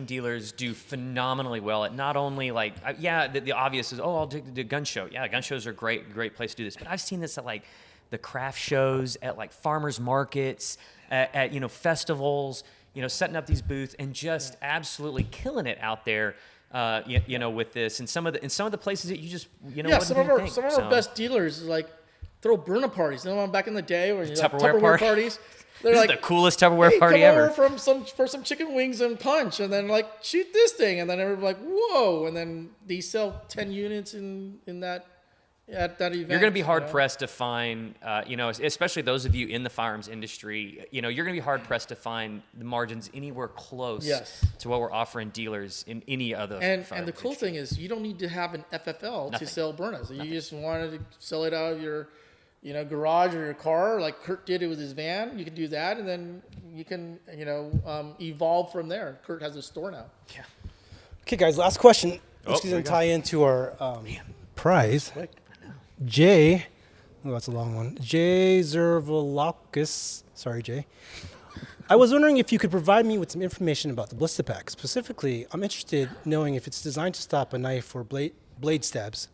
dealers do phenomenally well at not only the obvious is I'll take the gun show. Yeah, gun shows are great place to do this. But I've seen this at the craft shows, at farmers markets, at festivals. Setting up these booths and just absolutely killing it out there, with this. And some of the places that you just, some of our best dealers throw Byrna parties. Back in the day when Tupperware parties. They're this is the coolest Tupperware party ever. Come over for some chicken wings and punch, and then shoot this thing, and then everybody's whoa, and then they sell 10 units in that. At that event, you're going to be hard pressed to find, especially those of you in the firearms industry, you're going to be hard pressed to find the margins anywhere close to what we're offering dealers in any other. And the cool thing is, you don't need to have an FFL to sell Byrnas. You just wanted to sell it out of your, garage or your car, like Kurt did it with his van. You can do that, and then you can, evolve from there. Kurt has a store now. Yeah. Okay, guys, last question. This here is going we to go. tie into our prize. Jay, that's a long one. Jay Zervalakis. Sorry, Jay. I was wondering if you could provide me with some information about the Balistipac. Specifically, I'm interested knowing if it's designed to stop a knife or blade stabs.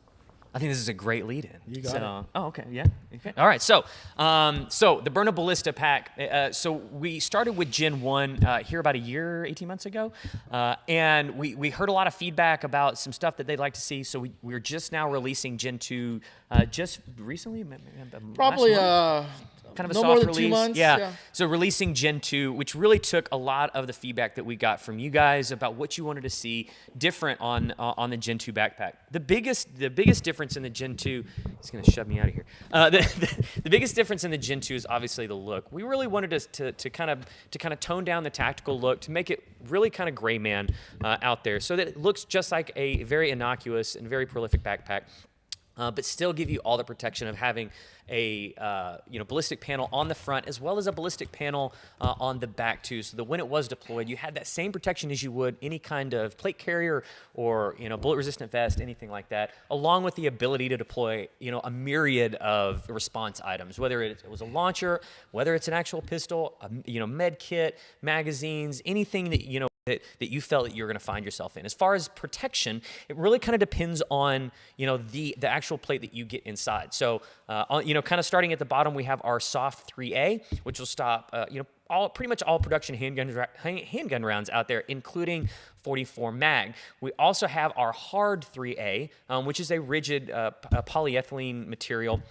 I think this is a great lead-in. You got it. Oh, okay, yeah. Okay. All right, so the Byrna Balistipac. So we started with Gen 1 here about 18 months ago, and we heard a lot of feedback about some stuff that they'd like to see. So we're just now releasing Gen 2 just recently, Probably last month? Kind of a no soft more than release. 2 months. Yeah. So releasing Gen 2, which really took a lot of the feedback that we got from you guys about what you wanted to see different on the Gen 2 backpack. The biggest difference in the Gen 2, he's going to shove me out of here. The biggest difference in the Gen 2 is obviously the look. We really wanted to kind of tone down the tactical look to make it really kind of gray man out there, so that it looks just like a very innocuous and very prolific backpack. But still give you all the protection of having a ballistic panel on the front, as well as a ballistic panel on the back too, so that when it was deployed, you had that same protection as you would any kind of plate carrier or bullet-resistant vest, anything like that, along with the ability to deploy a myriad of response items, whether it was a launcher, whether it's an actual pistol, med kit, magazines, anything that that you felt that you're going to find yourself in. As far as protection, it really kind of depends on the actual plate that you get inside. So kind of starting at the bottom, we have our soft 3A, which will stop pretty much all production handgun rounds out there, including 44 mag. We also have our hard 3A, which is a rigid polyethylene material